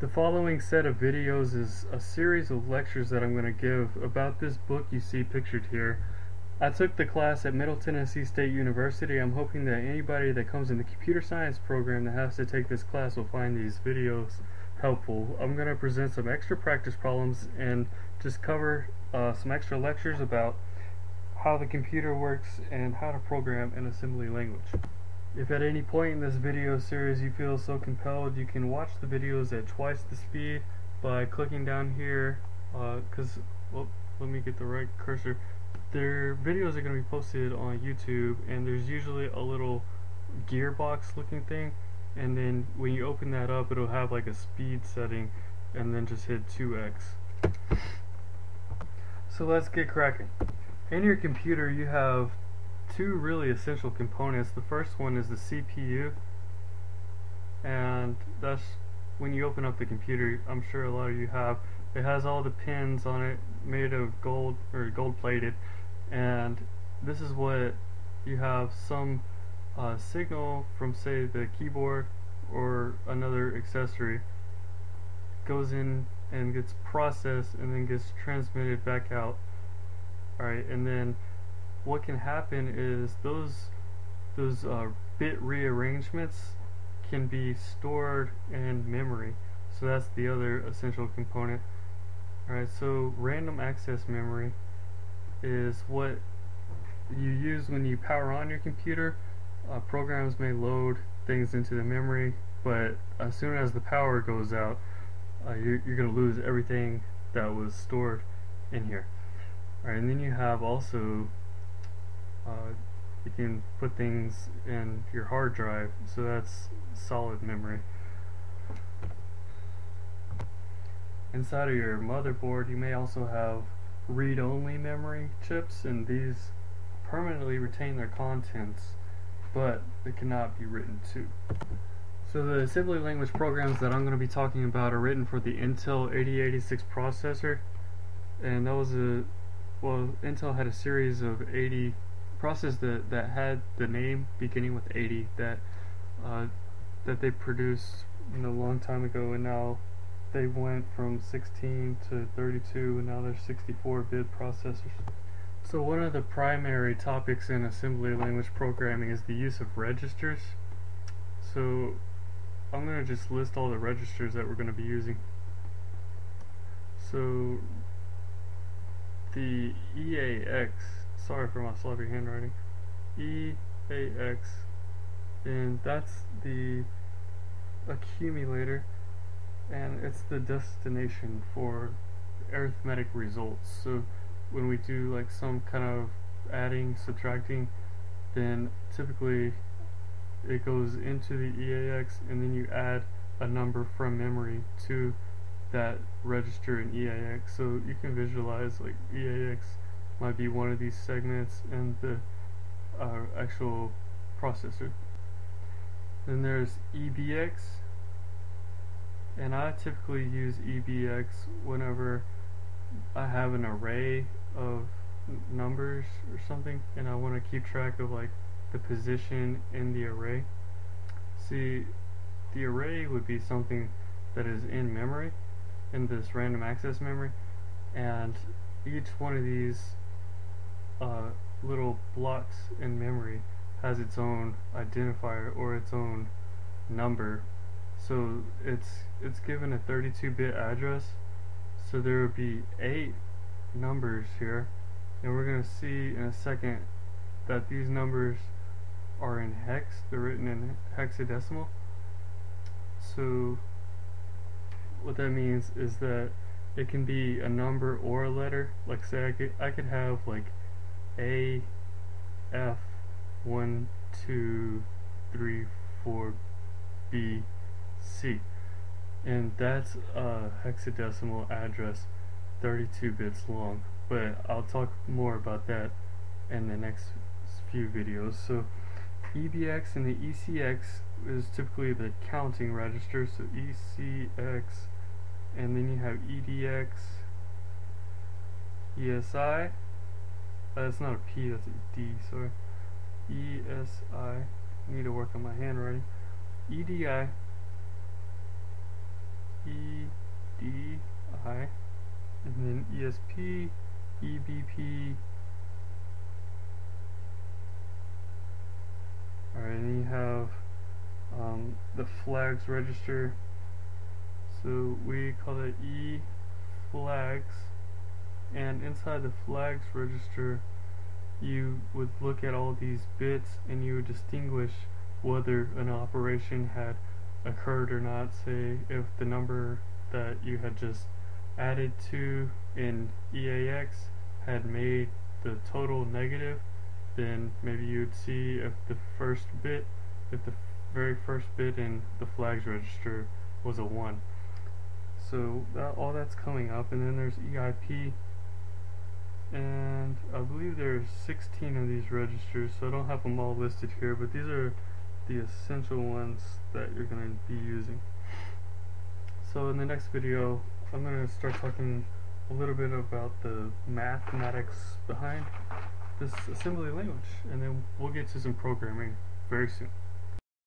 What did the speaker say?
The following set of videos is a series of lectures that I'm going to give about this book you see pictured here. I took the class at Middle Tennessee State University. I'm hoping that anybody that comes in the computer science program that has to take this class will find these videos helpful. I'm going to present some extra practice problems and just cover some extra lectures about how the computer works and how to program an assembly language. If at any point in this video series you feel so compelled, you can watch the videos at twice the speed by clicking down here, let me get the right cursor. Their videos are going to be posted on YouTube, and there's usually a little gearbox looking thing, and then when you open that up it'll have like a speed setting, and then just hit 2x. So let's get cracking. In your computer you have two really essential components. The first one is the CPU, and that's when you open up the computer, I'm sure a lot of you have, it has all the pins on it made of gold or gold plated, and this is what you have some signal from, say, the keyboard or another accessory goes in and gets processed and then gets transmitted back out. Alright, and then what can happen is those bit rearrangements can be stored in memory. So that's the other essential component. Alright, so random access memory is what you use when you power on your computer. Programs may load things into the memory, but as soon as the power goes out, you're going to lose everything that was stored in here. Alright, and then you have also you can put things in your hard drive, so that's solid memory. Inside of your motherboard you may also have read-only memory chips, and these permanently retain their contents, but they cannot be written to. So the assembly language programs that I'm going to be talking about are written for the Intel 8086 processor, and that was Intel had a series of 80 processors that had the name beginning with 80 that they produced a long time ago, and now they went from 16 to 32, and now they're 64-bit processors. So one of the primary topics in assembly language programming is the use of registers. So I'm going to just list all the registers that we're going to be using. So the EAX, sorry for my sloppy handwriting, EAX, and that's the accumulator, and it's the destination for arithmetic results. So when we do like some kind of adding, subtracting, then typically it goes into the EAX, and then you add a number from memory to that register in EAX. So you can visualize like EAX might be one of these segments and the actual processor. Then there's EBX, and I typically use EBX whenever I have an array of numbers or something and I want to keep track of like the position in the array. See, the array would be something that is in memory, in this random access memory, and each one of these little blocks in memory has its own identifier or its own number. So it's given a 32-bit address, so there would be 8 numbers here, and we're going to see in a second that these numbers are in hex. They're written in hexadecimal. So what that means is that it can be a number or a letter. Like say I could have like A, F, 1, 2, 3, 4, B, C, and that's a hexadecimal address, 32 bits long, but I'll talk more about that in the next few videos. So EBX and the ECX is typically the counting register, so ECX, and then you have EDX, ESI, that's not a P, that's a D, sorry, ESI, I need to work on my handwriting, EDI, EFI, EI, and then ESP, EBP. Alright, and you have the flags register. So we call it E flags, and inside the flags register you would look at all these bits and you would distinguish whether an operation had occurred or not. Say if the number that you had just added to in EAX had made the total negative, then maybe you'd see if the very first bit in the flags register was a 1. So all that's coming up, and then there's EIP, and I believe there's 16 of these registers, so I don't have them all listed here, but these are the essential ones that you're going to be using. So in the next video I'm going to start talking a little bit about the mathematics behind this assembly language, and then we'll get to some programming very soon.